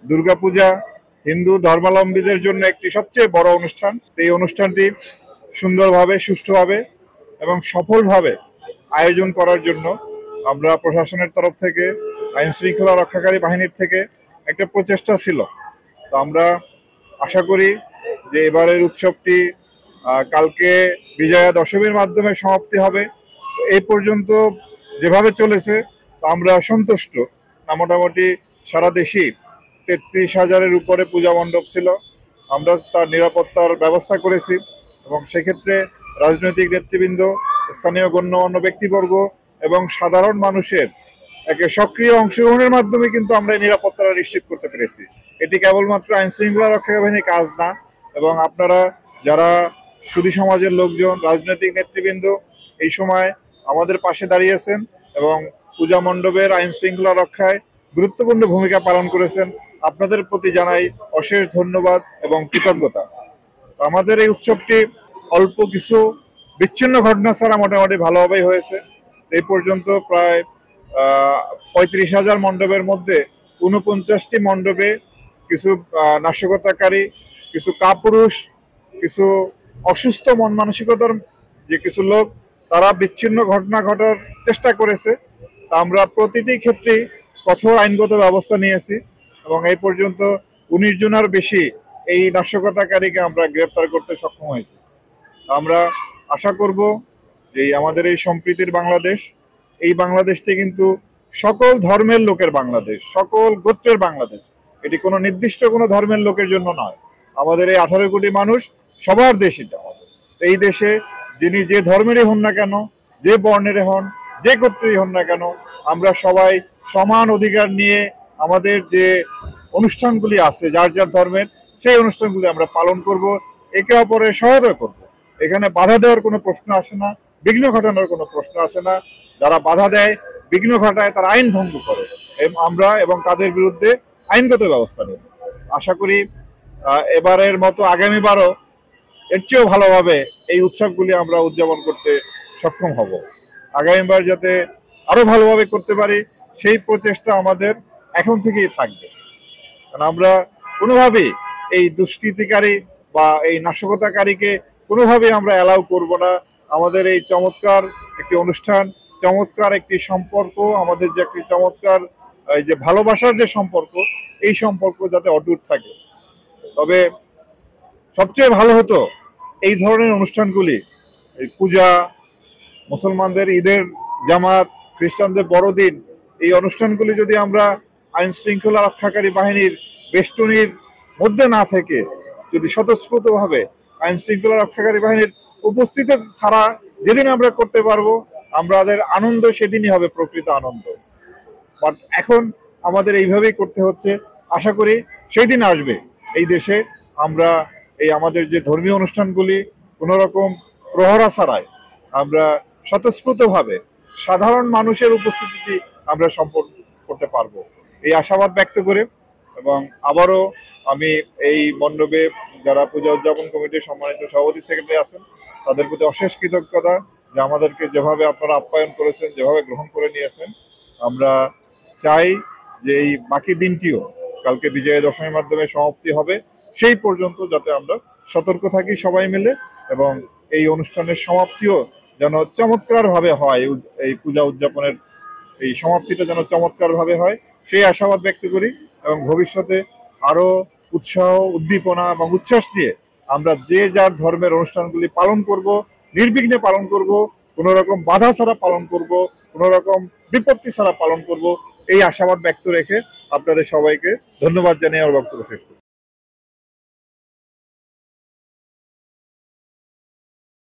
দুর্গাপূজা হিন্দু ধর্মাবলম্বীদের জন্য একটি সবচেয়ে বড় অনুষ্ঠান। এই অনুষ্ঠানটি সুন্দরভাবে, সুষ্ঠুভাবে এবং সফলভাবে আয়োজন করার জন্য আমরা প্রশাসনের তরফ থেকে, আইন শৃঙ্খলা রক্ষাকারী বাহিনীর থেকে একটা প্রচেষ্টা ছিল। তো আমরা আশা করি যে এবারের উৎসবটি কালকে বিজয়া দশমীর মাধ্যমে সমাপ্তি হবে। এই পর্যন্ত যেভাবে চলেছে আমরা সন্তুষ্ট। মোটামুটি সারা দেশেই 33,000-এর উপরে পূজা মণ্ডপ ছিল। আমরা তার নিরাপত্তার ব্যবস্থা করেছি এবং সেক্ষেত্রে রাজনৈতিক নেতৃবৃন্দ, স্থানীয় গণ্যমান্য ব্যক্তিবর্গ এবং সাধারণ মানুষের একে সক্রিয় অংশগ্রহণের মাধ্যমে কিন্তু আমরা নিরাপত্তাটা নিশ্চিত করতে পেরেছি। এটি কেবলমাত্র আইন শৃঙ্খলা রক্ষাকারী বাহিনীর কাজ না, এবং আপনারা যারা সুধী সমাজের লোকজন, রাজনৈতিক নেতৃবৃন্দ এই সময় আমাদের পাশে দাঁড়িয়েছেন এবং পূজা মণ্ডপের আইন শৃঙ্খলা রক্ষায় গুরুত্বপূর্ণ ভূমিকা পালন করেছেন, আপনাদের প্রতি জানাই অশেষ ধন্যবাদ এবং কৃতজ্ঞতা। আমাদের এই উৎসবটি অল্প কিছু বিচ্ছিন্ন ঘটনা ছাড়া মোটামুটি ভালোভাবেই হয়েছে। এই পর্যন্ত প্রায় 35,000 মণ্ডপের মধ্যে 49টি মণ্ডপে কিছু নাশকতাকারী, কিছু কাপুরুষ, কিছু অসুস্থ মন মানসিকতার যে কিছু লোক, তারা বিচ্ছিন্ন ঘটনা ঘটার চেষ্টা করেছে। তা আমরা প্রতিটি ক্ষেত্রেই কঠোর আইনগত ব্যবস্থা নিয়েছি এবং এই পর্যন্ত 19 জনের বেশি এই নাশকতাকারীকে আমরা গ্রেপ্তার করতে সক্ষম হয়েছি। আমরা আশা করব যে আমাদের এই সম্প্রীতির বাংলাদেশ, এই বাংলাদেশটি কিন্তু সকল ধর্মের লোকের বাংলাদেশ, সকল গোত্রের বাংলাদেশ। এটি কোনো নির্দিষ্ট কোনো ধর্মের লোকের জন্য নয়। আমাদের এই 18 কোটি মানুষ সবার দেশ এটা। এই দেশে যিনি যে ধর্মেরই হন না কেন, যে বর্ণের হন, যে গোত্রেরই হন না কেন, আমরা সবাই সমান অধিকার নিয়ে আমাদের যে অনুষ্ঠানগুলি আছে যার যার ধর্মের, সেই অনুষ্ঠানগুলি আমরা পালন করব, একে অপরের সহায়তা করব। এখানে বাধা দেওয়ার কোনো প্রশ্ন আসে না, বিঘ্ন ঘটানোর কোনো প্রশ্ন আসে না। যারা বাধা দেয়, বিঘ্ন ঘটায়, তারা আইন ভঙ্গ করে, আমরা এবং তাদের বিরুদ্ধে আইনগত ব্যবস্থা নেব। আশা করি এবারের মতো আগামীবারও এর চেয়েও ভালোভাবে এই উৎসবগুলি আমরা উদযাপন করতে সক্ষম হব। আগামীবার যাতে আরো ভালোভাবে করতে পারি, সেই প্রচেষ্টা আমাদের এখন থেকেই থাকবে। কারণ আমরা কোনোভাবেই এই দুষ্কৃতিকারী বা এই নাশকতাকারীকে কোনোভাবেই আমরা অ্যালাউ করব না। আমাদের এই চমৎকার একটি অনুষ্ঠান, চমৎকার একটি সম্পর্ক, আমাদের যে একটি চমৎকার এই যে ভালোবাসার যে সম্পর্ক, এই সম্পর্ক যাতে অটুট থাকে। তবে সবচেয়ে ভালো হতো এই ধরনের অনুষ্ঠানগুলি, এই পূজা, মুসলমানদের ঈদের জামাত, খ্রিস্টানদের বড়দিন, এই অনুষ্ঠানগুলি যদি আমরা আইন শৃঙ্খলা রক্ষাকারী বাহিনীর বেষ্টনীর মধ্যে না থেকে যদি স্বতঃস্ফূর্তভাবে আইন শৃঙ্খলা রক্ষাকারী বাহিনীর উপস্থিতি ছাড়া যেদিন আমরা করতে পারবো, আমাদের আনন্দ সেদিনই হবে প্রকৃত আনন্দ। বাট এখন আমাদের এইভাবেই করতে হচ্ছে। আশা করি সেই দিন আসবে এই দেশে আমরা এই আমাদের যে ধর্মীয় অনুষ্ঠানগুলি কোনো রকম প্রহরা ছাড়াই আমরা স্বতঃস্ফূর্তভাবে সাধারণ মানুষের উপস্থিতিতে আমরা সম্পন্ন করতে পারবো, এই আশাবাদ ব্যক্ত করে। এবং আবারও আমি এই মণ্ডপে যারা পূজা উদযাপন কমিটির সম্মানিত সভাপতি সেক্রেটারি আছেন, তাদের প্রতি অশেষ কৃতজ্ঞতা যে আমাদেরকে যেভাবে আপনারা আপ্যায়ন করেছেন, যেভাবে গ্রহণ করে নিয়েছেন। আমরা চাই যে এই বাকি দিনটিও কালকে বিজয়া দশমীর মাধ্যমে সমাপ্তি হবে, সেই পর্যন্ত যাতে আমরা সতর্ক থাকি সবাই মিলে, এবং এই অনুষ্ঠানের সমাপ্তিও যেন চমৎকারভাবে হয়, এই পূজা উদযাপনের এই সমাপ্তিটা যেন চমৎকারভাবে হয়, সেই আশাবাদ ব্যক্ত করি। এবং ভবিষ্যতে আরো উৎসাহ, উদ্দীপনা এবং উচ্ছ্বাস নিয়ে আমরা যে যার ধর্মের অনুষ্ঠানগুলি পালন করব, নির্বিঘ্নে পালন করব, কোনো রকম বাধা ছাড়া পালন করব, কোনো রকম বিপত্তি ছাড়া পালন করব, এই আশাবাদ ব্যক্ত রেখে আপনাদের সবাইকে ধন্যবাদ জানিয়ে আমার বক্তব্য শেষ করছি।